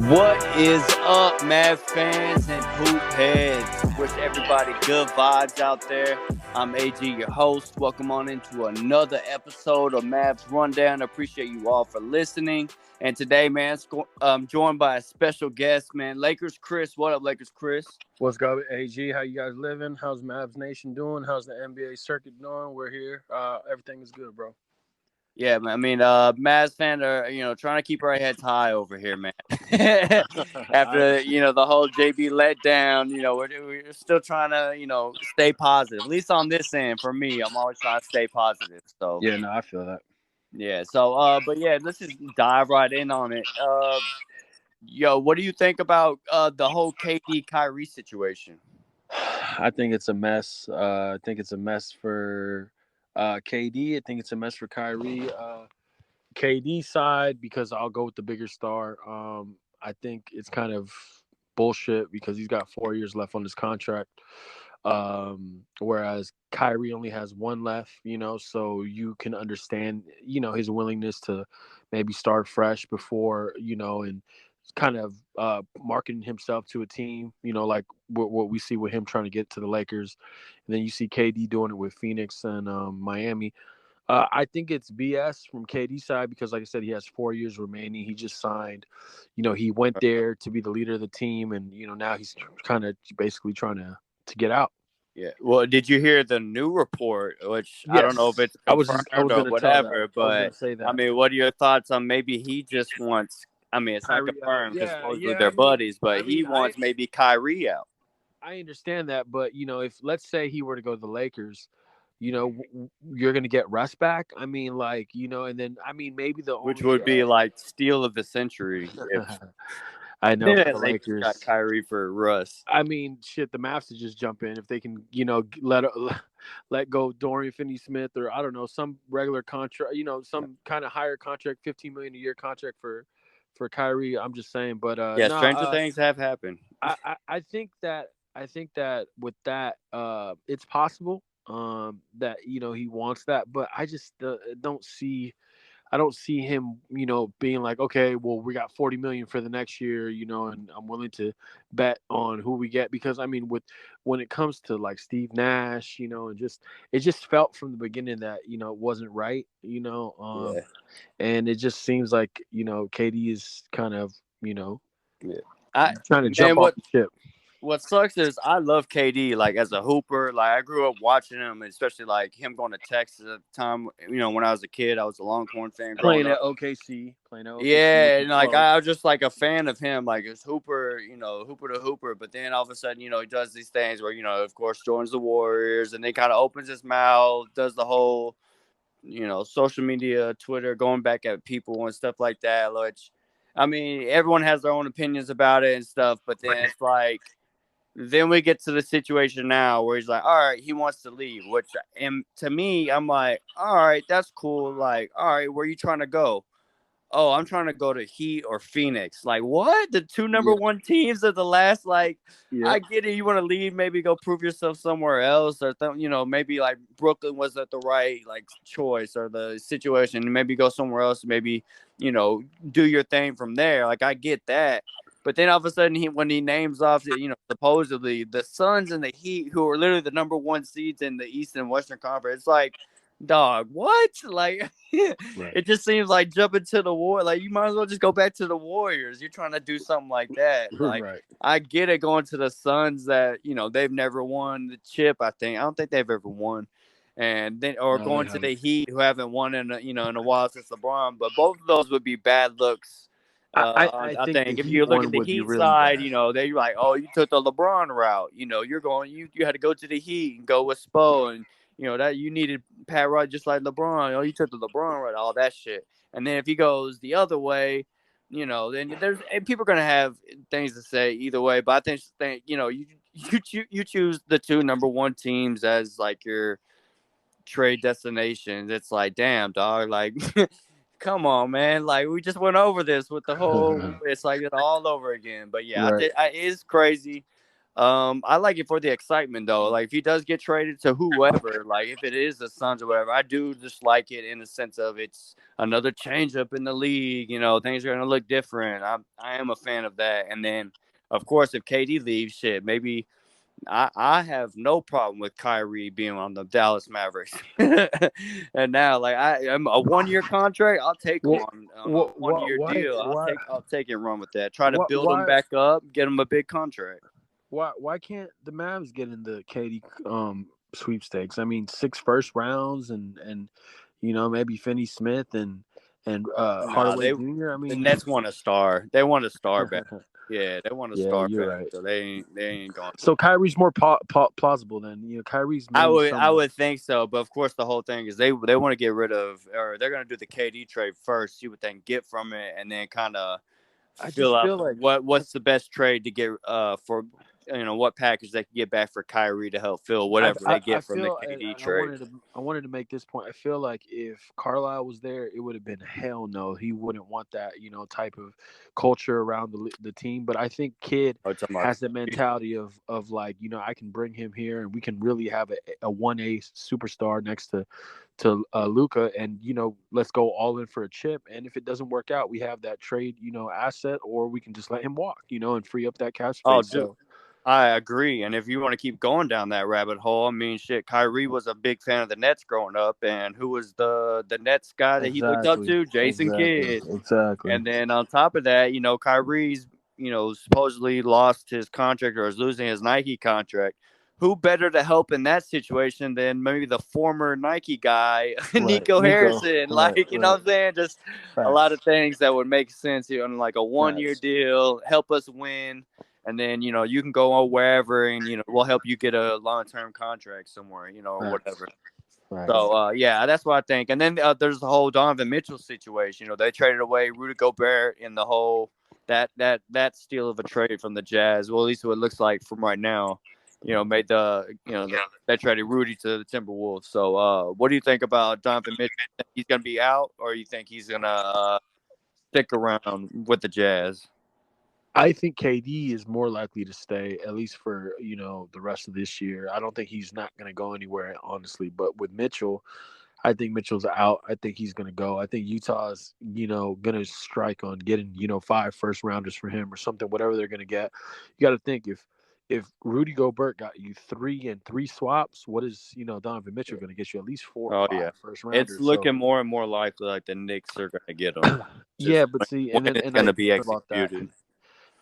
What is up, Mavs fans and hoop heads? Wish everybody good vibes out there. I'm AG, your host. Welcome on into another episode of Mavs Rundown. Appreciate you all for listening. And today, man, I'm joined by a special guest, man. Lakers Chris. What up, Lakers Chris? What's good, AG? How you guys living? How's Mavs Nation doing? How's the NBA circuit doing? We're here. Everything is good, bro. Yeah, man. I mean, Mavs fans are, trying to keep our heads high over here, man. After, the whole JB letdown, we're still trying to, stay positive. At least on this end, for me, I'm always trying to stay positive. So, Yeah, no, I feel that. yeah. So, but yeah, let's just dive right in on it. What do you think about the whole KD Kyrie situation? I think it's a mess. I think it's a mess for KD. I think it's a mess for Kyrie. KD side, because I'll go with the bigger star. I think it's kind of bullshit because he's got 4 years left on his contract. Whereas Kyrie only has one left, so you can understand, his willingness to maybe start fresh before, and kind of marketing himself to a team, like what we see with him trying to get to the Lakers. And then you see KD doing it with Phoenix and Miami. I think it's BS from KD's side because, like I said, he has 4 years remaining. He just signed. He went there to be the leader of the team, and now he's kind of basically trying to get out. Yeah. Well, did you hear the new report? Which I don't know if Yes, it's I was confirmed I was or going to tell that. whatever, I was going but to say I that. mean, what are your thoughts on maybe he just wants? I mean, it's not Kyrie out. confirmed because Yeah, supposedly yeah. they're buddies, I but he mean, wants maybe Kyrie out. I understand that, but if let's say he were to go to the Lakers, you're going to get Russ back. I mean, like, and then I mean maybe the Which only would be like steal of the century if I know for the Lakers got Lakers. Kyrie for Russ. I mean, shit, the Mavs to just jump in if they can, let go Dorian Finney-Smith, or I don't know, some regular contract, some kind of higher contract, 15 million a year contract for Kyrie. I'm just saying, but Yeah, stranger things have happened. I think that with that, it's possible that he wants that, but I just don't see. I don't see him, being like, okay, well, we got 40 million for the next year, and I'm willing to bet on who we get because I mean, when it comes to like Steve Nash, and it just felt from the beginning that it wasn't right, Yeah. and it just seems like KD is kind of Yeah. trying to Man, jump off the ship. what sucks is I love KD like as a hooper. Like I grew up watching him, especially like him going to Texas at the time. When I was a kid, I was a Longhorn fan growing Playing up. at OKC, Yeah, and like 12. I was just like a fan of him, like as Hooper, Hooper to Hooper. But then all of a sudden, he does these things where, of course, joins the Warriors and then kind of opens his mouth, does the whole, social media, Twitter, going back at people and stuff like that. Which, I mean, everyone has their own opinions about it and stuff. But then it's like, then we get to the situation now where he's like, all right, he wants to leave. Which, and to me, I'm like, all right, that's cool. Like, all right, where you trying to go? Oh, I'm trying to go to Heat or Phoenix. Like, what? The two number Yeah, one teams of the last, like, yeah, I get it. You want to leave, maybe go prove yourself somewhere else, or, maybe like Brooklyn wasn't the right, like, choice or the situation. Maybe go somewhere else, maybe, do your thing from there. Like, I get that. But then all of a sudden, when he names off, supposedly the Suns and the Heat, who are literally the number one seeds in the East and Western Conference, it's like, dog, what? Like, right. it just seems like jumping to the war. Like, you might as well just go back to the Warriors. You're trying to do something like that. Like, Right. I get it going to the Suns that, they've never won the chip, I think. I don't think they've ever won. And then, or No, they going to haven't. the Heat, who haven't won in a while since LeBron. But both of those would be bad looks. I I think the think if Heat you look at one the would be Heat really side, bad. they're like, oh, you took the LeBron route. You had to go to the Heat and go with Spo, and that you needed Pat Riley just like LeBron. Oh, you took the LeBron route, all that shit. And then if he goes the other way, then and people are gonna have things to say either way. But I think you choose the two number one teams as like your trade destinations. It's like, damn, dog, like. Come on, man! Like we just went over this with the whole. It's like it all over again. But yeah, Right. it is crazy. I like it for the excitement though. Like if he does get traded to whoever, like if it is the Suns or whatever, I do just like it in the sense of it's another change up in the league. You know, things are gonna look different. I am a fan of that. And then, of course, if KD leaves, shit, maybe I have no problem with Kyrie being on the Dallas Mavericks. And now, like I'm a 1 year contract, I'll take him Well, on a 1 year deal. I'll take it and run with that. Try to build him why back up, get him a big contract. why can't the Mavs get in the KD sweepstakes? I mean, 6 first rounds and maybe Finney Smith and Nah, Hardaway they Jr. I the mean, Nets want a star. They want a star back. Yeah, they want a yeah, star you're back. right. So they ain't going. So Kyrie's more plausible than Kyrie's I maybe would I some. would think so, but of course the whole thing is they want to get rid of, or they're gonna do the KD trade first, see what they can get from it, and then kind of I just fill out feel like what's the best trade to get for what package they can get back for Kyrie to help fill whatever they I get from the feel, and KD I trade. wanted to make this point. I feel like if Carlisle was there, it would have been hell no. He wouldn't want that type of culture around the team. But I think Kid Oh, talking about has the mentality of like I can bring him here and we can really have a 1A superstar next to Luca, and let's go all in for a chip. And if it doesn't work out, we have that trade asset, or we can just let him walk and free up that cap oh, space. dude. So I agree. And if you want to keep going down that rabbit hole, I mean, shit, Kyrie was a big fan of the Nets growing up. And who was the Nets guy that he looked up exactly, to? Jason exactly, Kidd. exactly. And then on top of that, Kyrie's, supposedly lost his contract or is losing his Nike contract. Who better to help in that situation than maybe the former Nike guy, Right, Nico Nico. Harrison? Right, Like, you know right. what I'm saying? Just a lot Facts, of things that would make sense here on like a 1 year facts, deal, help us win. And then, you can go wherever and, we'll help you get a long term contract somewhere, or facts, whatever. facts. So yeah, that's what I think. And then there's the whole Donovan Mitchell situation. They traded away Rudy Gobert in the whole that steal of a trade from the Jazz. Well, at least what it looks like from right now. Made they traded Rudy to the Timberwolves. So what do you think about Donovan Mitchell? He's gonna be out, or you think he's gonna stick around with the Jazz? I think KD is more likely to stay at least for the rest of this year. I don't think he's not going to go anywhere, honestly. But with Mitchell, I think Mitchell's out. I think he's going to go. I think Utah's going to strike on getting 5 first rounders for him or something. Whatever they're going to get, you got to think if Rudy Gobert got you 3 and 3 swaps, what is Donovan Mitchell going to get you at least 4 or Oh five yeah, first it's rounders? So looking more and more likely like the Knicks are gonna get him. yeah, Just but see, when it's and I gonna be thought about that. executed.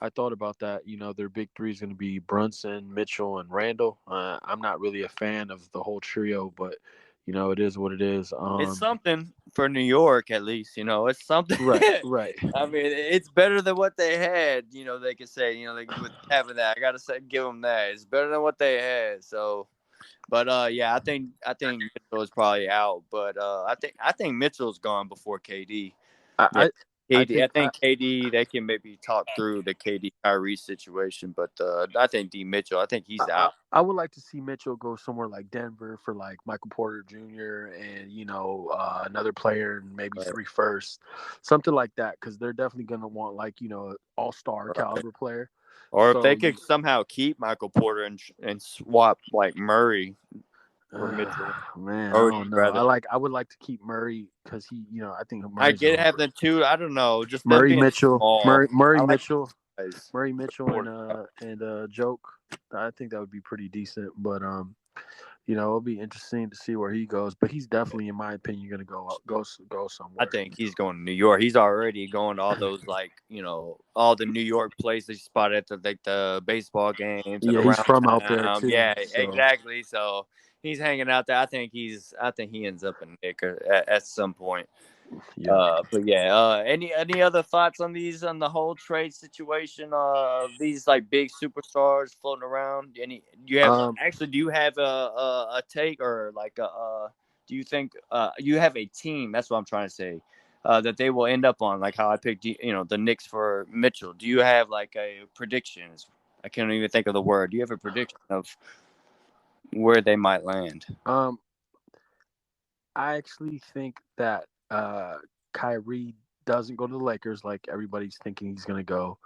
I thought about that. Their big three is going to be Brunson, Mitchell, and Randall. I'm not really a fan of the whole trio, but it is what it is. It's something for New York, at least. It's something. Right, right. I mean, it's better than what they had. They could say, with having that, I gotta say, give them that. It's better than what they had. So, but yeah, I think Mitchell is probably out. But I think Mitchell's gone before KD. Yeah, I I KD. I think think KD. They can maybe talk through the KD Kyrie situation, but I think D Mitchell. I think he's out. I would like to see Mitchell go somewhere like Denver for like Michael Porter Jr. and another player and maybe Right. 3 firsts, something like that, because they're definitely going to want like all star Right. caliber player. Or if they So could somehow keep Michael Porter and swap like Murray for Uh, Mitchell, man, I or would don't you know. rather? I would like to keep Murray because I think I Murray's get going. having two. I don't know, just them being small. I like guys. Murray Mitchell, Porter. and Joke. I think that would be pretty decent. But it'll be interesting to see where he goes. But he's definitely, in my opinion, going to go I somewhere. think he's going to New York. He's already going to all those like all the New York places he spotted at the baseball games and Yeah, he's around from out there town. too. Yeah, So exactly. So he's hanging out there. I think he ends up in Nick at some point. yeah. But yeah, any other thoughts on the whole trade situation? These like big superstars floating around. Um, Do you have a take or like do you think you have a team? That's what I'm trying to say. That they will end up on, like how I picked, the Knicks for Mitchell. Do you have like a predictions? I can't even think of the word. Do you have a prediction of where they might land? um, I actually think that Kyrie doesn't go to the Lakers like everybody's thinking he's going to go.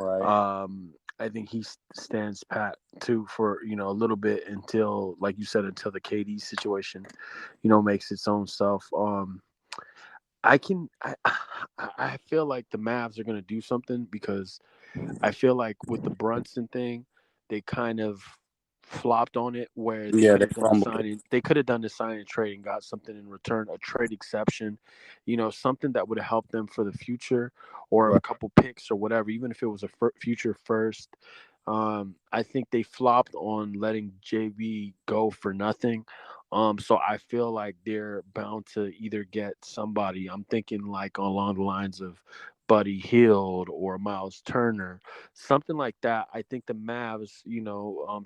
Right. I think he stands pat too for a little bit until, like you said, until the KD situation, makes its own stuff. I can I feel like the Mavs are gonna do something because I feel like with the Brunson thing, they kind of flopped on it where they Yeah, could they have done the fumbled it. signing. They could have done the sign and trade and got something in return, a trade exception, something that would have helped them for the future, or a Right. couple picks or whatever, even if it was a future first. I think they flopped on letting JB go for nothing. So I feel like they're bound to either get somebody. I'm thinking like along the lines of Buddy Hield or Miles Turner, something like that. I think the Mavs,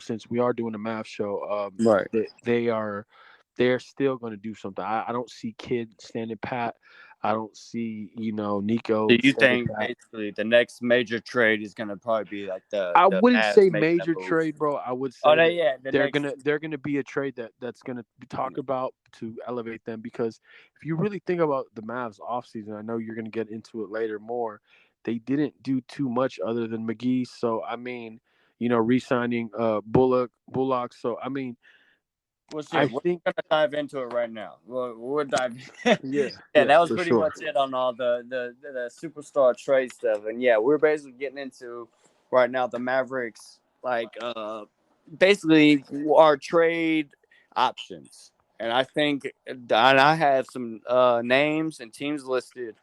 since we are doing a Mavs show, Right. they're still going to do something. I don't see Kid standing pat. I don't see Do Nico you standing think pat. basically the next major trade is going to probably be like I the wouldn't Mavs say making a major move? trade, bro. I would Oh, say that yeah, the they're next. gonna they're gonna be a trade that's gonna be talked about to elevate them, because if you really think about the Mavs offseason, I know you're gonna get into it later more. They didn't do too much other than McGee. So I mean, re-signing Bullock. So I mean, Well, shit, I we're think gonna dive into it right now. We'll dive. yeah, Yeah, yeah, that was for pretty sure. much it on all the superstar trade stuff, and yeah, we're basically getting into right now the Mavericks, like basically our trade options, and I think, and I have some names and teams listed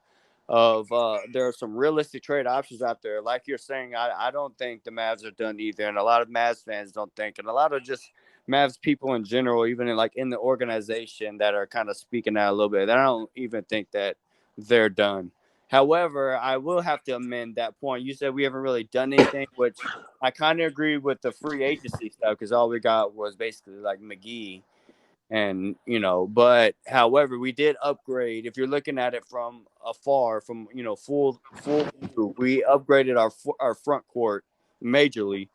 of there are some realistic trade options out there. Like you're saying, I don't think the Mavs are done either, and a lot of Mavs fans don't think, and a lot of just Mavs people in general, even in the organization, that are kind of speaking out a little bit. I don't even think that they're done. However, I will have to amend that point. You said we haven't really done anything, which I kind of agree with the free agency stuff, because all we got was basically like McGee, and but however, we did upgrade. If you're looking at it from afar, from full view, we upgraded our front court majorly.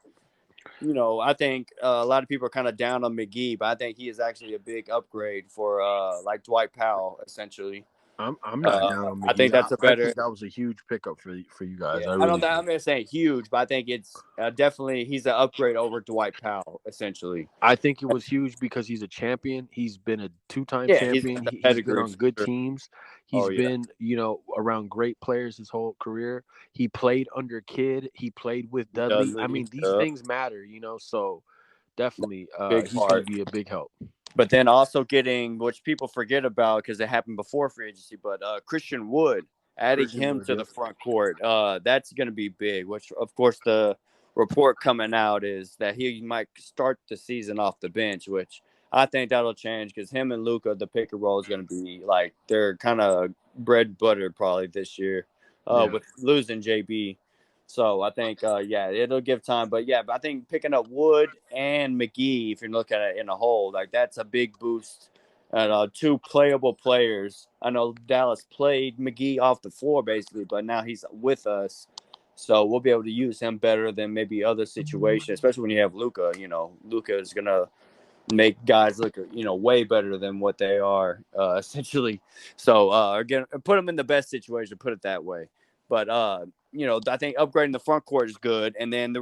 I think a lot of people are kind of down on McGee, but I think he is actually a big upgrade for like Dwight Powell, essentially. I'm not down on I McGee. think that's a I better. think that was a huge pickup for you guys. Yeah, I I don't really think do. I'm gonna say huge, but I think it's definitely he's an upgrade over Dwight Powell, essentially. I think it was huge because he's a champion. He's been a two-time Yeah, he's champion. got the He's been pedigree on for good sure. teams. Oh He's yeah, been, around great players his whole career. He played under Kidd. He played with Dudley. I Dudley, mean, these things matter. So definitely, big he's going to part. be a big help. But then also getting, which people forget about because it happened before free agency, but Christian Wood, adding Christian him Wood, to the yep. front court, that's going to be big. Which, of course, the report coming out is that he might start the season off the bench, which I think that'll change because him and Luca, the pick and roll is going to be like they're kind of bread and butter probably this year, Yeah. with losing JB. So I think, yeah, it'll give time. But yeah, but I think picking up Wood and McGee, if you're looking at it in a whole, like that's a big boost. And two playable players. I know Dallas played McGee off the floor basically, but now he's with us. So we'll be able to use him better than maybe other situations, especially when you have Luca. Luca is gonna make guys look, way better than what they are, essentially. So again, put them in the best situation, put it that way. But I think upgrading the front court is good, and then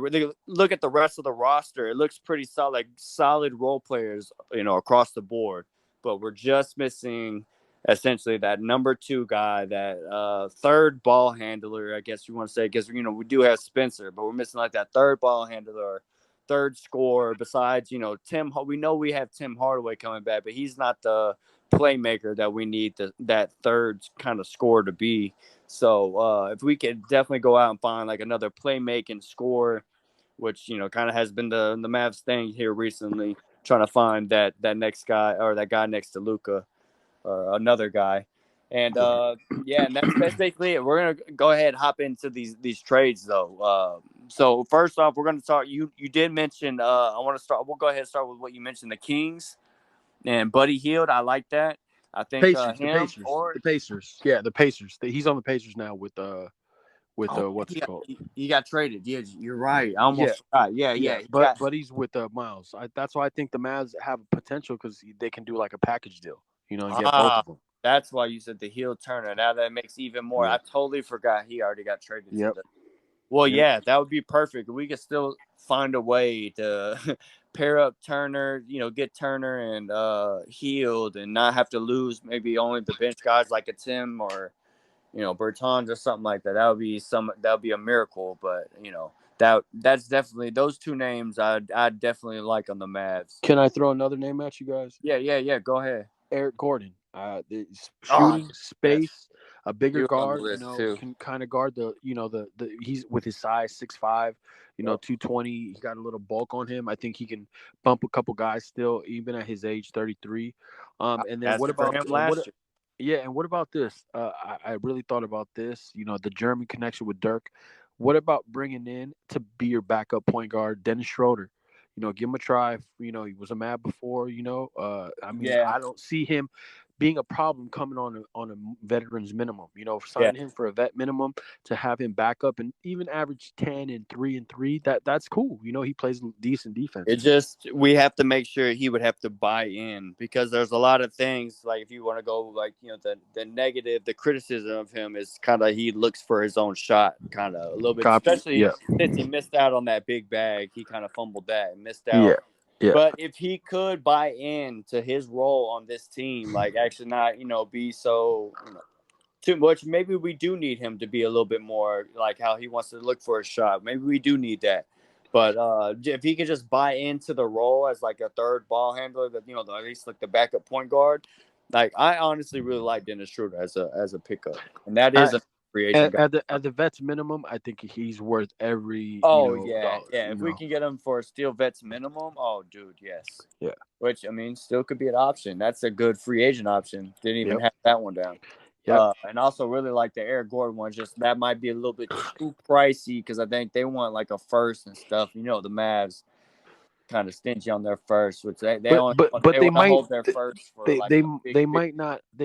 look at the rest of the roster. It looks pretty solid, like solid role players, across the board. But we're just missing essentially that number two guy, that third ball handler, I guess you want to say, because we do have Spencer, but we're missing like that third ball handler, third scorer. Besides, Tim, we know we have Tim Hardaway coming back, but he's not the playmaker that we need that third kind of scorer to be. So if we could definitely go out and find like another playmaking scorer, which kind of has been the Mavs thing here recently, trying to find that next guy, or that guy next to Luca, or another guy. And yeah, and that's basically it. We're gonna go ahead and hop into these trades though. So first off, we're gonna start. You did mention. I want to start. We'll go ahead and start with what you mentioned: the Kings and Buddy Hield. I like that. I think Pacers, the him Pacers, or the Pacers. Yeah, the Pacers. He's on the Pacers now with oh, what's it called? he got traded. Yeah, you're right. I Yeah, almost forgot. Yeah, yeah, yeah. He but got he's with Miles. That's why I think the Mavs have potential because they can do like a package deal, and get both ah. of them. That's why you said the Hield Turner. Now that makes even more. Yeah. I totally forgot he already got traded to Yep. the. Well, Yeah. yeah, that would be perfect. We could still find a way to pair up Turner, get Turner and Healed and not have to lose maybe only the bench guys like a Tim or Bertans or something like that. That would be a miracle. But that's definitely those two names I'd definitely like on the Mavs. Can I throw another name at you guys? Yeah, yeah, yeah. Go ahead. Eric Gordon. Oh, Shooting yes, space, a bigger he was on the guard. list too. Can kind of guard the he's with his size 6'5", Yep. 220. He got a little bulk on him. I think he can bump a couple guys still, even at his age 33. And then That's what it for about him and what? last year. Yeah, and what about this? I really thought about this. The German connection with Dirk. What about bringing in to be your backup point guard, Dennis Schroeder? Give him a try. He was a Mav before. I mean, Yeah, I don't see him being a problem coming on a veterans minimum. yeah. Sign him for a vet minimum to have him back up and even average 10 and 3 and 3. That's cool. He plays decent defense. It just we have to make sure he would have to buy in because there's a lot of things like if you want to go like the negative, the criticism of him is kind of he looks for his own shot kind of a little bit, Copy. especially Yeah. since he missed out on that big bag. He kind of fumbled that and missed Yeah. out. Yeah. But if he could buy in to his role on this team, like actually not be so too much. Maybe we do need him to be a little bit more like how he wants to look for a shot. Maybe we do need that. But if he could just buy into the role as like a third ball handler, that at least like the backup point guard, like I honestly really like Dennis Schroeder as a pickup, and that I, is a free agent at, guy. at the at the vets minimum, I think he's worth every Oh yeah, yeah. you If we know can get him for a steel vets minimum, oh dude, yes. yeah. Which I mean, still could be an option. That's a good free agent option. Didn't even Yep. have that one down. Yep. And also really like the Eric Gordon one. Just that might be a little bit too pricey because I think they want like a first and stuff. The Mavs kind of stingy on their first, which they But only but they but they want to might hold their first for they like they a big they big.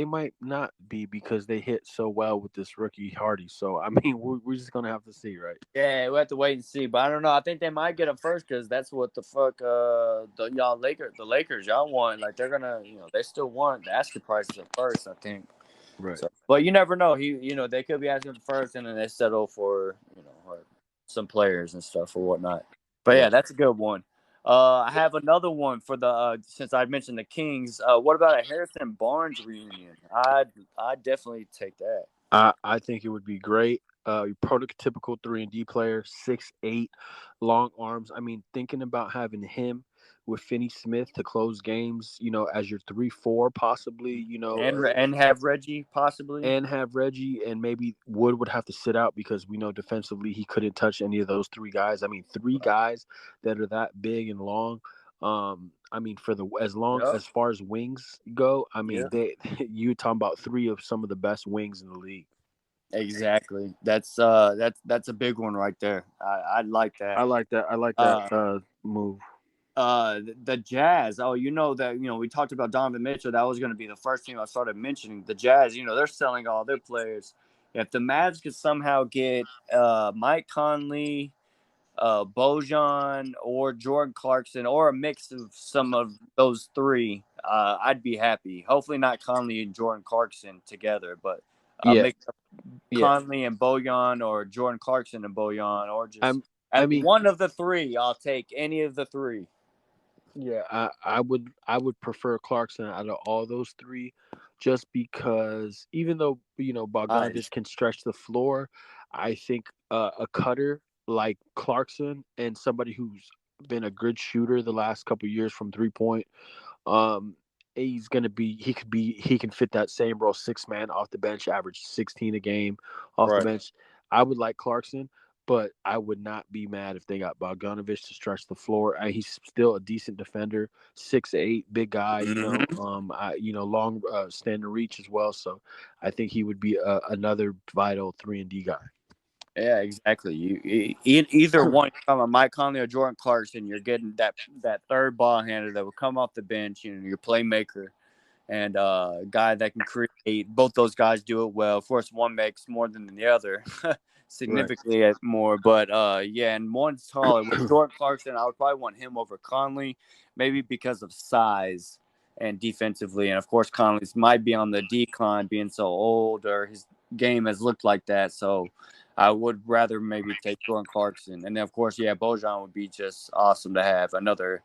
might not be because they hit so well with this rookie Hardy. So I mean, we're just gonna have to see, right? Yeah, we have to wait and see, but I don't know. I think they might get him first because that's what the fuck the Lakers y'all want. Like they're gonna they still want the asking prices at first. I think. Right. So, but you never know. They could be asking first, and then they settle for some players and stuff or whatnot. But Yeah. yeah, that's a good one. I have another one for the since I mentioned the Kings. What about a Harrison Barnes reunion? I'd definitely take that. I think it would be great. Prototypical 3-and-D player, 6'8", long arms. I mean, thinking about having him with Finney Smith to close games, as your 3-4 possibly, And have Reggie possibly. and have Reggie and maybe Wood would have to sit out because we know defensively he couldn't touch any of those three guys. I mean, three guys that are that big and long. I mean, for the Yep. as far as wings go, I Yeah. mean, you talking about three of some of the best wings in the league. Exactly. That's that's a big one right there. I like I that. like that. I like that Uh, move. the Jazz. Oh, that we talked about Donovan Mitchell. That was going to be the first team I started mentioning. The Jazz. They're selling all their players. If the Mavs could somehow get Mike Conley, Bojan, or Jordan Clarkson, or a mix of some of those three, I'd be happy. Hopefully not Conley and Jordan Clarkson together, but a Yeah, mix of yeah. Conley and Bojan, or Jordan Clarkson and Bojan, or just I'm. I mean, one of the three. I'll take any of the three. yeah. I would prefer Clarkson out of all those three, just because even though Nice. Bogdanovich can stretch the floor, I think a cutter like Clarkson and somebody who's been a good shooter the last couple of years from 3 point. Um, he's gonna be. He can fit that same role. 6 man off the bench, average 16 a game off the Right. bench. I would like Clarkson, but I would not be mad if they got Bogdanovich to stretch the floor. He's still a decent defender, 6'8", big guy. Mm-hmm. Long standing reach as well. So I think he would be another vital 3-and-D guy. Yeah, exactly. Either one, you're talking about Mike Conley or Jordan Clarkson, you're getting that third ball handler that will come off the bench. Your playmaker and a guy that can create. Both those guys do it well. Of course, one makes more than the other, Right. significantly more. But yeah, and one's taller. With Jordan Clarkson, I would probably want him over Conley, maybe because of size and defensively. And of course, Conley's might be on the decline, being so old, or his game has looked like that. So I would rather maybe take Jordan Clarkson, and then of course, yeah, Bojan would be just awesome to have another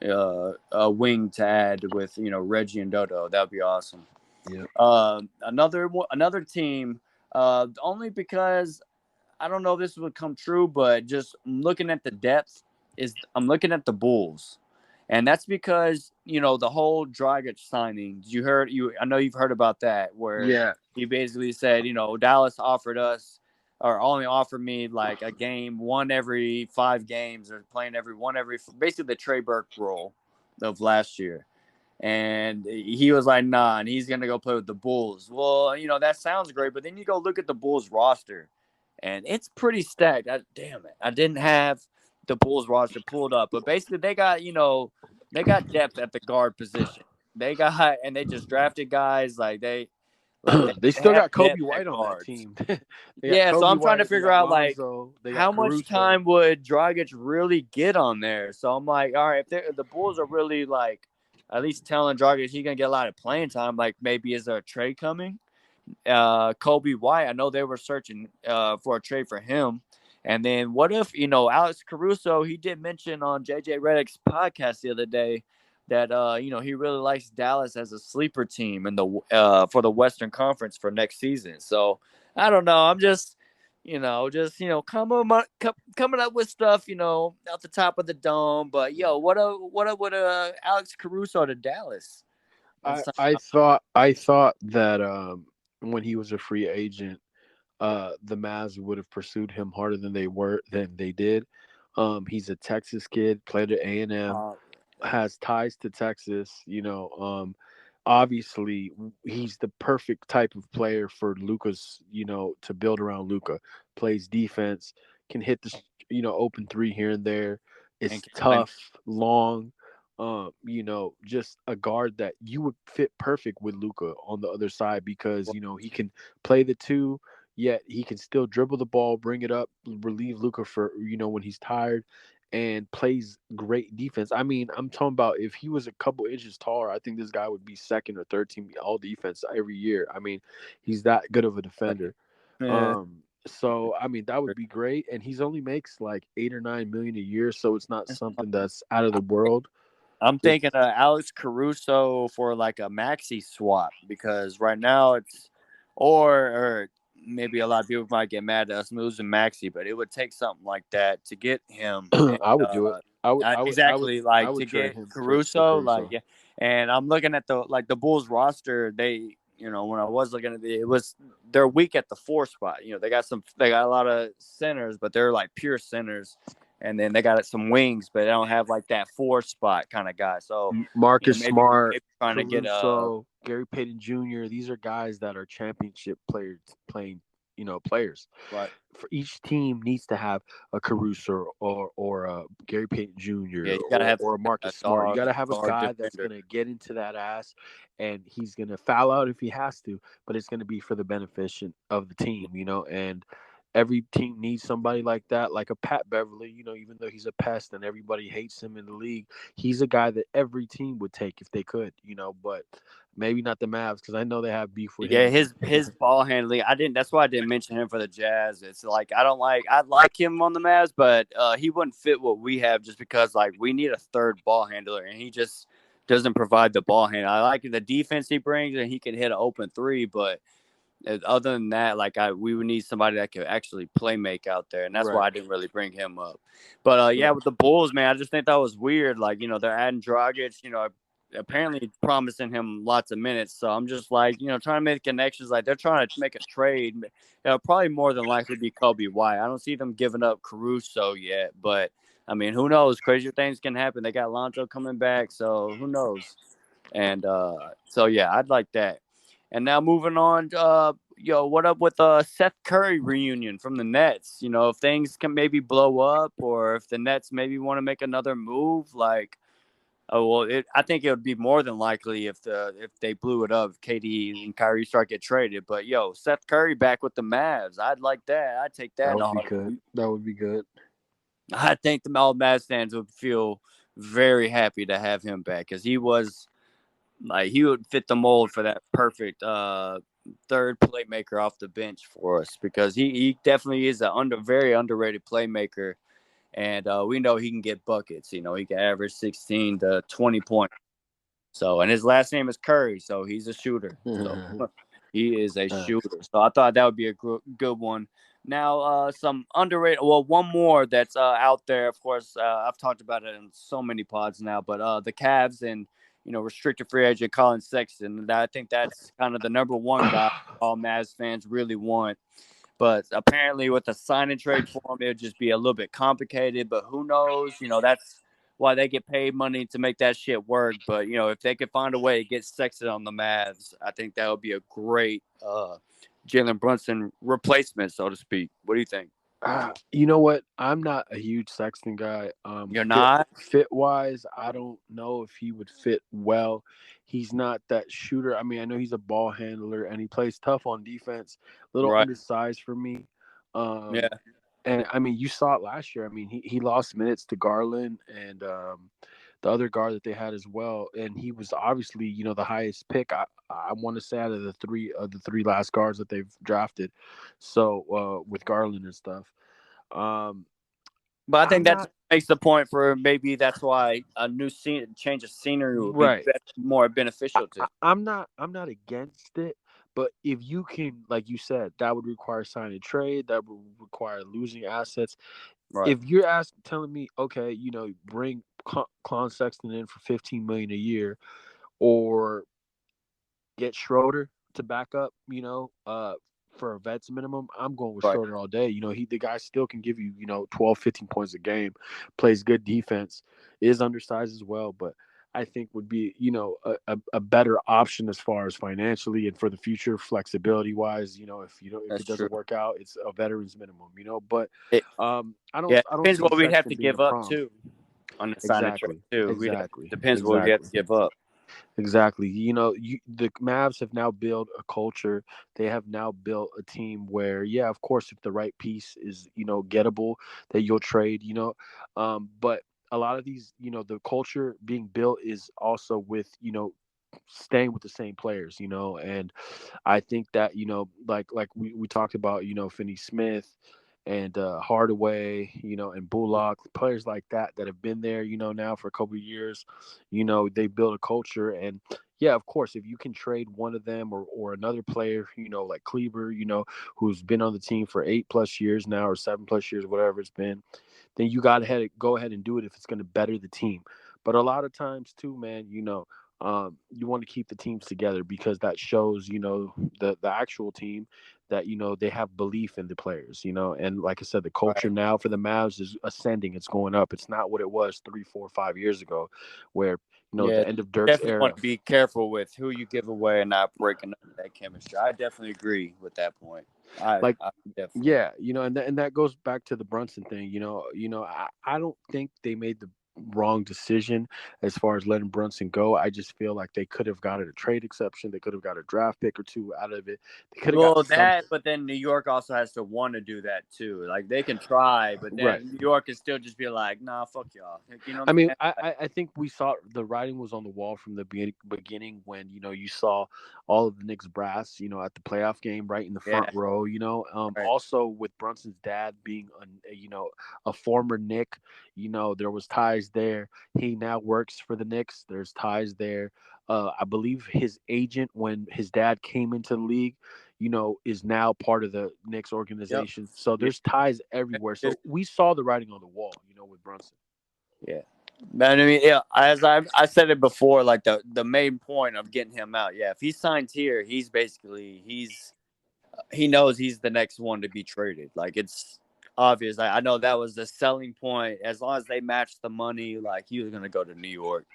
a wing to add with Reggie and Dodo. That'd be awesome. Yeah. Another team, only because I don't know if this would come true, but just looking at the depth is I'm looking at the Bulls. And that's because, the whole Dragic signing. I know you've heard about that where Yeah. he basically said, Dallas offered us or only offered me like a game one every 5 games or playing basically the Trey Burke role of last year. And he was like, nah, and he's going to go play with the Bulls. Well, that sounds great, but then you go look at the Bulls roster, and it's pretty stacked. Damn it. I didn't have the Bulls roster pulled up, but basically they got depth at the guard position. And they just drafted guys They they still have got Kobe depth at White on that guards. team. They got Yeah, so Kobe I'm trying to White, they figure got out like Lonzo, they got how much Caruso. time would Dragic really get on there? So I'm like, all right, if the Bulls are really like at least telling Dragic he's gonna get a lot of playing time, like maybe is there a trade coming? Kobe White, I know they were searching for a trade for him. And then what if, Alex Caruso, he did mention on JJ Redick's podcast the other day that he really likes Dallas as a sleeper team in the for the Western Conference for next season. So I don't know. I'm just coming up with stuff, out the top of the dome. But what up with Alex Caruso to Dallas? I thought that when he was a free agent, the Mavs would have pursued him harder than they did. He's a Texas kid, played at A&M, Uh, has ties to Texas. Obviously he's the perfect type of player for Luca's. To build around Luca. Plays defense, can hit the open three here and there. and Is can play. tough, long. Just a guard that you would fit perfect with Luca on the other side because he can play the two, yet he can still dribble the ball, bring it up, relieve Luca for when he's tired, and plays great defense. I mean, I'm talking about if he was a couple inches taller, I think this guy would be second or third team all defense every year. I mean, he's that good of a defender. Yeah. So I mean that would be great, and he's only makes like 8 or 9 million a year, so it's not something that's out of the world. I'm It's thinking Alex Caruso for like a maxi swap because right now or maybe a lot of people might get mad at us losing Maxi, but it would take something like that to get him. And, I would do it. exactly, I like would to trade get him for Caruso, like Caruso. yeah. And I'm looking at the Bulls roster. They, when I was looking at they're weak at the 4 spot. They got a lot of centers, but they're like pure centers. And then they got some wings, but they don't have like that 4 spot kind of guy. So, Marcus Smart, maybe trying to get Caruso, Gary Payton Jr. These are guys that are championship players playing, players. right. For each team needs to have a Caruso or a Gary Payton Yeah, Jr. you gotta have or a a Marcus Smart. You dog got to have a guard guy that's defender. going to get into that ass, and he's going to foul out if he has to, but it's going to be for the benefit of the team, and every team needs somebody like that, like a Pat Beverly, even though he's a pest and everybody hates him in the league, he's a guy that every team would take if they could, but maybe not the Mavs because I know they have beef with Yeah, him. his ball handling. I didn't. That's why I didn't mention him for the Jazz. It's like I don't like. I like him on the Mavs, but he wouldn't fit what we have just because like we need a third ball handler, and he just doesn't provide the ball handle. I like the defense he brings, and he can hit an open three, but other than that, like we would need somebody that could actually play make out there, and that's Right. why I didn't really bring him up. But yeah, with the Bulls, man, I just think that was weird. Like they're adding Dragic, apparently promising him lots of minutes. So I'm just like, trying to make connections. Like they're trying to make a trade. It'll probably more than likely be Kobe White. I don't see them giving up Caruso yet, but I mean, who knows? Crazier things can happen. They got Lonzo coming back, so who knows? And so yeah, I'd like that. And now moving on, what up with Seth Curry reunion from the Nets? If things can maybe blow up, or if the Nets maybe want to make another move, like, oh well, I think it would be more than likely if they blew it up, if KD and Kyrie start get traded. But Seth Curry back with the Mavs, I'd like that. I'd take that That in a would be good. heartbeat. That would be good. I think the all Mavs fans would feel very happy to have him back because he was like he would fit the mold for that perfect third playmaker off the bench for us because he definitely is a very underrated playmaker, and we know he can get buckets. You know, he can average 16 to 20 points. So, and his last name is Curry, so he's a shooter. So he is a shooter. So I thought that would be a good one. Now, some underrated. Well, one more that's out there. Of course, I've talked about it in so many pods now. But the Cavs and restricted free agent Colin Sexton. I think that's kind of the number one guy all Mavs fans really want. But apparently, with a sign and trade for him, it would just be a little bit complicated. But who knows? That's why they get paid money to make that shit work. But if they could find a way to get Sexton on the Mavs, I think that would be a great Jalen Brunson replacement, so to speak. What do you think? You know what? I'm not a huge Sexton guy. You're not? Fit wise, I don't know if he would fit well. He's not that shooter. I mean, I know he's a ball handler and he plays tough on defense. A little Right. undersized for me. Yeah. And I mean, you saw it last year. I mean, he lost minutes to Garland and the other guard that they had as well, and he was obviously the highest pick. I want to say out of the three last guards that they've drafted. So with Garland and stuff. But I think that not makes the point for maybe that's why a new change of scenery would be right. more beneficial to. I'm not against it, but if you can, like you said, that would require signing a trade. That would require losing assets. Right. If you're telling me, okay, bring Clon Sexton in for 15 million a year, or get Schroeder to back up, for a vet's minimum, I'm going with Right. Schroeder all day. The guy still can give you, 12, 15 points a game, plays good defense, is undersized as well, but I think would be, a better option as far as financially and for the future, flexibility wise. If That's it true. doesn't work out, it's a veteran's minimum. But It, I don't yeah, I don't depends see what we'd have Sexton to being a give up problem. too on the sign and trade Exactly, too. exactly, Depends what we have to exactly. give up. Exactly. The Mavs have now built a culture. They have now built a team where, yeah, of course, if the right piece is, gettable, that you'll trade, but a lot of these, the culture being built is also with, staying with the same players, and I think that, like we talked about, Finney Smith and Hardaway, and Bullock, players like that have been there, now for a couple of years. They build a culture, and yeah, of course, if you can trade one of them or another player, like Kleber, who's been on the team for 8+ years now or 7+ years, whatever it's been, then you got to go ahead and do it if it's going to better the team. But a lot of times too, man, you want to keep the teams together because that shows, the actual team that they have belief in the players, and like I said, the culture Right. now for the Mavs is ascending. It's going up. It's not what it was 3, 4, 5 years ago, where Yeah, the end of Dirk's definitely want era. to be careful with who you give away and not breaking up that chemistry. I definitely agree with that point. Like, I definitely. yeah, and that goes back to the Brunson thing. I don't think they made the wrong decision as far as letting Brunson go. I just feel like they could have got a trade exception. They could have got a draft pick or two out of it. They could have got Well, that, something. but then New York also has to want to do that too. Like they can try, but Right. then New York can still just be like, "Nah, fuck y'all." Like, you know what I I'm mean, saying? I think we saw the writing was on the wall from the beginning when you saw all of the Knicks brass at the playoff game right in the front Yeah, row. right. Also with Brunson's dad being a former Knick, there was ties there. He now works for the Knicks. There's ties there. I believe his agent when his dad came into the league, is now part of the Knicks Yep. organization. So Yeah. there's ties everywhere. So we saw the writing on the wall, with Brunson. Yeah. But I mean, yeah, as I said it before, like the main point of getting him out, yeah, if he signs here, he's basically he knows he's the next one to be traded. Like it's obvious. I know that was the selling point. As long as they match the money, like he was gonna go to New York.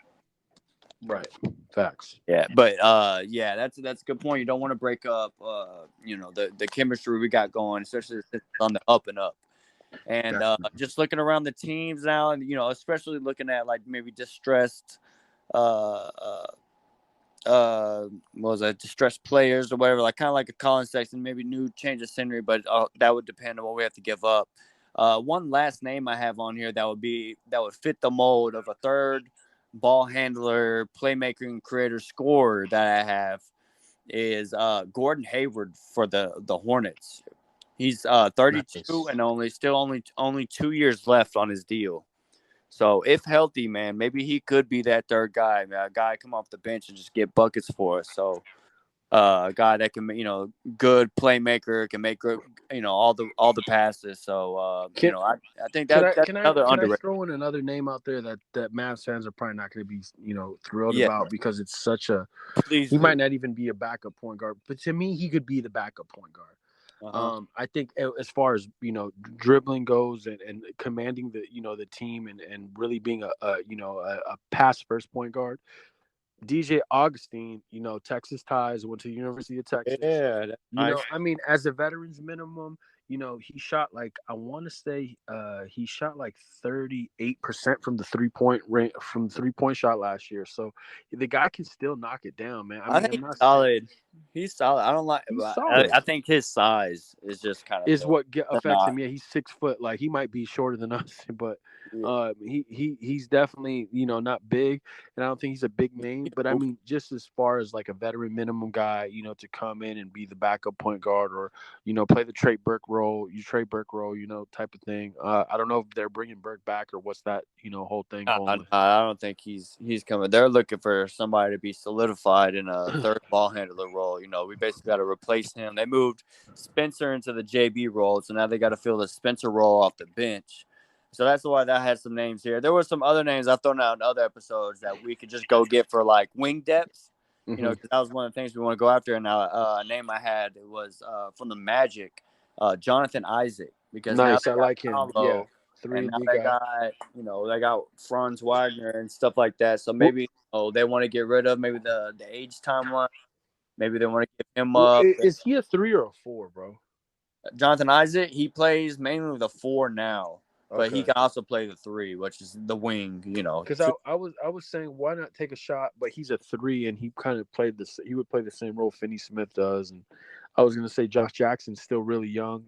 Right. Facts. Yeah, but yeah, that's a good point. You don't want to break up the chemistry we got going, especially since it's on the up and up. And just looking around the teams now, and especially looking at like maybe distressed, uh, uh, what was that, distressed players or whatever, like kind of like a Colin Sexton, maybe new change of scenery, but that would depend on what we have to give up. One last name I have on here that would fit the mold of a third ball handler, playmaker, and creator scorer that I have. is Gordon Hayward for the Hornets. He's 32 Nice. and only 2 years left on his deal. So if healthy, man, maybe he could be that third guy, man, a guy come off the bench and just get buckets for us. So a guy that can, good playmaker, can make good, all the passes. So Can I think can I that's can I another can I underrated. throw in another name out there that Mavs fans are probably not going to be thrilled Yeah, about because it's such a please he do. might not even be a backup point guard, but to me he could be the backup point guard. Uh-huh. I think as far as dribbling goes and commanding the team and really being a pass first point guard. DJ Augustine, Texas ties, went to the University of Texas. Yeah, that's nice. I mean, as a veteran's minimum, he shot like I want to say he shot like 38% from the 3-point range from the 3-point shot last year. So the guy can still knock it down, man. I I mean, think I'm he's not saying solid. He's solid. I don't like. he's I, solid. I think his size is just kind of Is what affects not. him. Yeah, he's 6 foot. Like he might be shorter than us, but Yeah. he's definitely not big, and I don't think he's a big name. But I mean, just as far as like a veteran minimum guy, to come in and be the backup point guard or play the Trey Burke role, type of thing. I don't know if they're bringing Burke back or what's that whole thing going with. I don't think he's coming. They're looking for somebody to be solidified in a third ball handler role. We basically got to replace him. They moved Spencer into the JB role, so now they got to fill the Spencer role off the bench. So that's why that had some names here. There were some other names I've thrown out in other episodes that we could just go get for like wing depth. Mm-hmm. Because that was one of the things we want to go after. And a name I had was from the Magic, Jonathan Isaac, because now Nice, they I got like him. Yeah, Paolo, three and now D they guy. got Franz Wagner and stuff like that. So Well, maybe they want to get rid of maybe the age timeline. Maybe they want to give him well, up. is he a 3 or a 4, bro? Jonathan Isaac, he plays mainly the 4 now, but he Okay. can also play the 3, which is the wing. Because I was saying why not take a shot, but he's a 3 and he kind of played this. He would play the same role Finney Smith does, and I was gonna say Josh Jackson's still really young.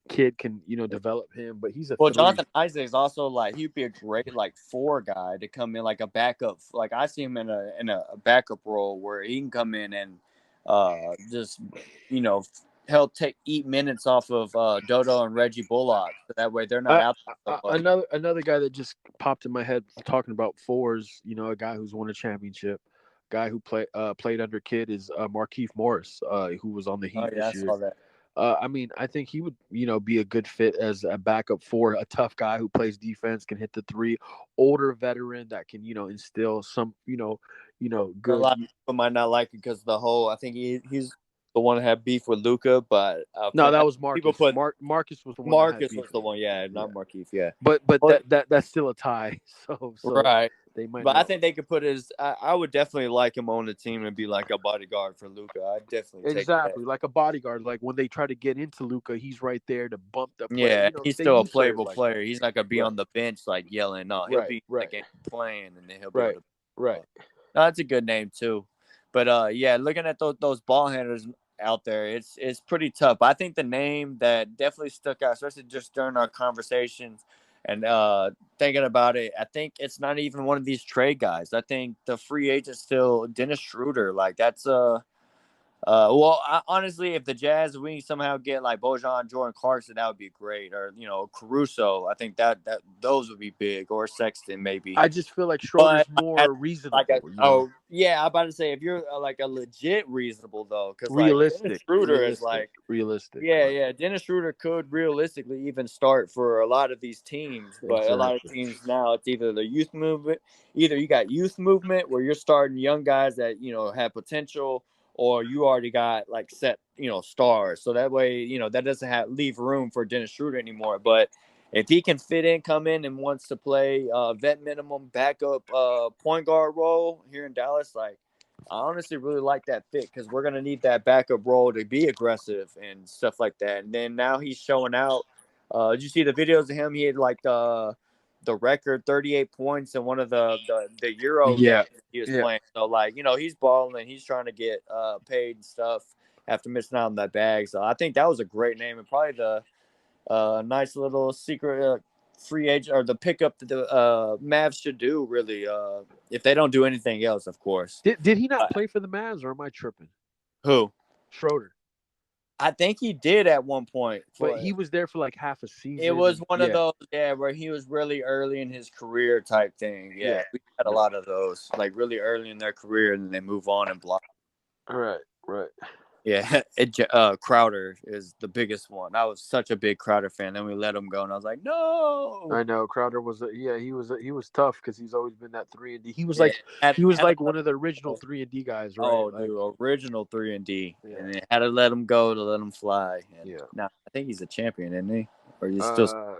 Kid can develop him, but he's a Well, 3. Jonathan Isaac is also like he'd be a great like 4 guy to come in like a backup. Like I see him in a backup role where he can come in and just you know help eat minutes off of Dodo and Reggie Bullock. So that way they're not I, out so much. another guy that just popped in my head talking about 4s. A guy who's won a championship. Guy who played under Kid is Markieff Morris, who was on the Oh Heat yeah, I this year. saw that. I mean, I think he would, be a good fit as a backup for a tough guy who plays defense, can hit the 3, older veteran that can, instill some, A good. lot of people might not like it because the whole. I think he's the one that had beef with Luca, but No, that was people Marcus. put Marcus was the one that had Marcus beef was the with him. one. Yeah, Yeah, not Markeith. Yeah, but but that's still a tie. So right. they might But I not. think they could put his. I would definitely like him on the team and be like a bodyguard for Luca. I'd definitely take that. Exactly, like a bodyguard. Like when they try to get into Luca, he's right there to bump the play. Yeah, he's They still a need players playable like that. player. He's not gonna be Right, on the bench like yelling. No, he'll right, be in the right, game playing, and then he'll be able right, to. right. No, that's a good name too. But yeah, looking at those ball handlers out there, it's pretty tough. I think the name that definitely stuck out, especially just during our conversations and thinking about it, I think it's not even one of these trade guys. I think the free agent still Dennis Schroeder. Like that's honestly, if the Jazz we somehow get like Bojan, Jordan Clarkson, that would be great. Or Caruso, I think that those would be big. Or Sexton, maybe. I just feel like But Schroeder's more reasonable. I'm about to say if you're like a legit reasonable though, because like Dennis Realistic, Schroeder is realistic, like realistic. yeah, Right. yeah. Dennis Schroeder could realistically even start for a lot of these teams, but a lot of Exactly. teams now it's either the youth movement, either you got youth movement where you're starting young guys that have potential, or you already got like set stars. So that way that doesn't leave room for Dennis Schroeder anymore. But if he can fit in, come in, and wants to play vet minimum backup point guard role here in Dallas, like. I honestly really like that fit because we're gonna need that backup role to be aggressive and stuff like that. And then now he's showing out. Did you see the videos of him? He had like the record 38 points in one of the Euro games Yeah. he was Yeah. playing. So like he's balling and he's trying to get paid and stuff after missing out on that bag. So I think that was a great name and probably the nice little secret free agent or the pickup that the Mavs should do, really, if they don't do anything else, of course. Did he not play for the Mavs, or am I tripping? Who? Schroeder. I think he did at one point. But he was there for like half a season. It was one of those, where he was really early in his career type thing. Yeah, we had a lot of those, like really early in their career, and then they move on and block. Right. Yeah, Crowder is the biggest one. I was such a big Crowder fan. Then we let him go, and I was like, no. I know Crowder was he was tough because he's always been that 3-and-D. He was like one of the original 3-and-D guys, right? Oh, dude, original 3-and-D. Yeah. And they had to let him go to let him fly. And now I think he's a champion, isn't he? Or he's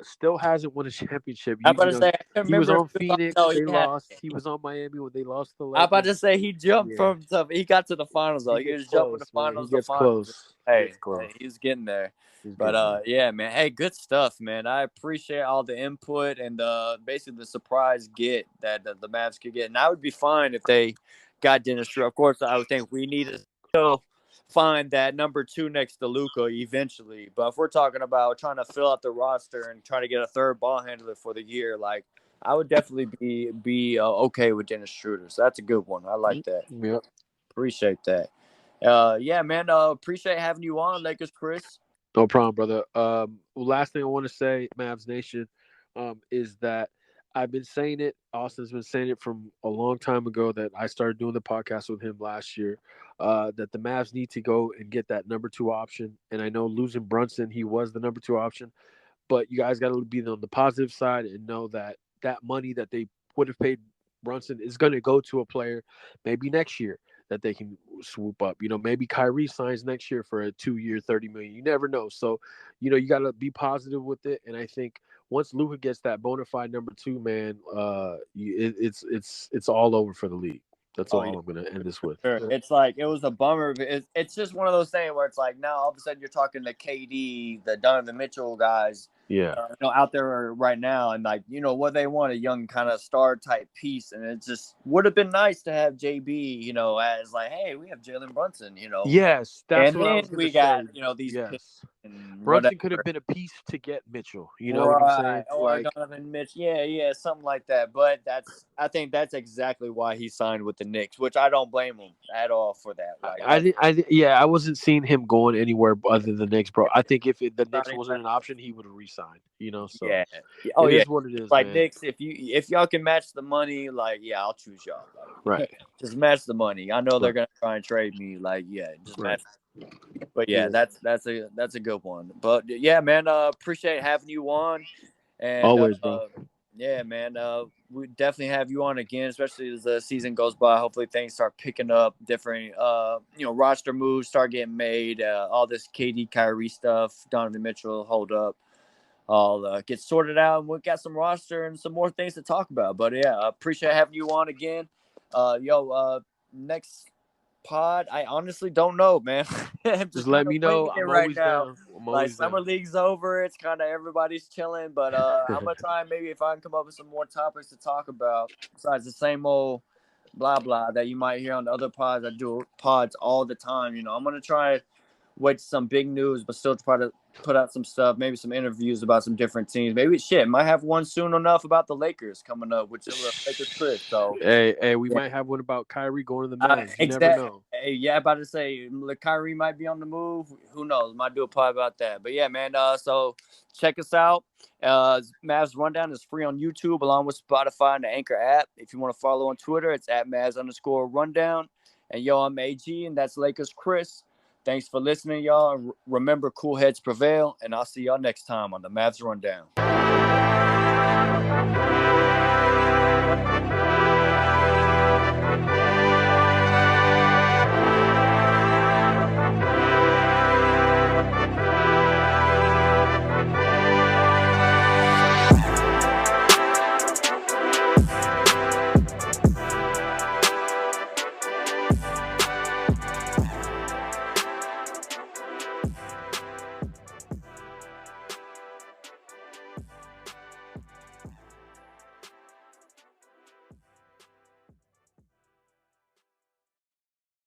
still hasn't won a championship. I'm about to say, he was on Phoenix. They lost. He was on Miami when they lost the Lakers. I'm about to say he jumped from stuff. He got to the finals though. He was jumping the finals. He gets close. Hey, he's getting there. Yeah, man. Hey, good stuff, man. I appreciate all the input and basically the surprise get that the Mavs could get. And I would be fine if they got Dennis Schroeder. Of course, I would think we need to still find that number 2 next to Luka eventually. But if we're talking about trying to fill out the roster and trying to get a third ball handler for the year, like I would definitely be okay with Dennis Schroeder. So that's a good one. I like that. Yep. Appreciate that. Yeah, man. Appreciate having you on, Lakers Chris. No problem, brother. Last thing I want to say, Mavs Nation, is that I've been saying it. Austin's been saying it from a long time ago that I started doing the podcast with him last year, that the Mavs need to go and get that number 2 option. And I know losing Brunson, he was the number 2 option, but you guys got to be on the positive side and know that that money that they would have paid Brunson is going to go to a player maybe next year that they can swoop up. Maybe Kyrie signs next year for a 2-year, $30 million. You never know. So, you got to be positive with it. And I think once Luka gets that bona fide number 2, man, it's all over for the league. That's all I'm going to end this with. Sure. It's like it was a bummer. It's just one of those things where it's like now all of a sudden you're talking to KD, the Donovan Mitchell guys, out there right now, and like what they want, a young kind of star type piece, and it just would have been nice to have JB, as like, hey, we have Jalen Brunson, Yes, that's and what then I was we say. got these picks. Brunson could have been a piece to get Mitchell. You know what I'm saying? Or Donovan Mitchell. Yeah, something like that. But I think that's exactly why he signed with the Knicks, which I don't blame him at all for that. Like, I wasn't seeing him going anywhere other than the Knicks, bro. I think if the Knicks wasn't an option, he would have re-signed. So it is what it is. Like, man. Knicks, if y'all can match the money, like, I'll choose y'all. Like, right. Just match the money. I know they're gonna try and trade me. Like, just match. But that's a good one. But yeah, man, appreciate having you on. And always, bro. Yeah, man. We definitely have you on again, especially as the season goes by. Hopefully things start picking up. Different roster moves start getting made. All this KD Kyrie stuff, Donovan Mitchell hold up. I'll get sorted out, and we've got some roster and some more things to talk about. But yeah, I appreciate having you on again. Next pod, I honestly don't know, man. just let me know. I'm right always now. down. Like summer league's over, it's kind of everybody's chilling. But I'm gonna try and maybe if I can come up with some more topics to talk about besides the same old blah blah that you might hear on the other pods. I do pods all the time. I'm gonna try wait some big news, but still try to put out some stuff, maybe some interviews about some different teams. Maybe might have one soon enough about the Lakers coming up, which is a Lakers trip. So we might have one about Kyrie going to the Mavs. You never know. About to say Kyrie might be on the move. Who knows? Might do a pod about that. But yeah, man. So check us out. Mavs Rundown is free on YouTube along with Spotify and the Anchor app. If you want to follow on Twitter, it's at Mavs_Rundown. And I'm AG, and that's Lakers Chris. Thanks for listening, y'all. Remember, cool heads prevail, and I'll see y'all next time on the Mavs Rundown.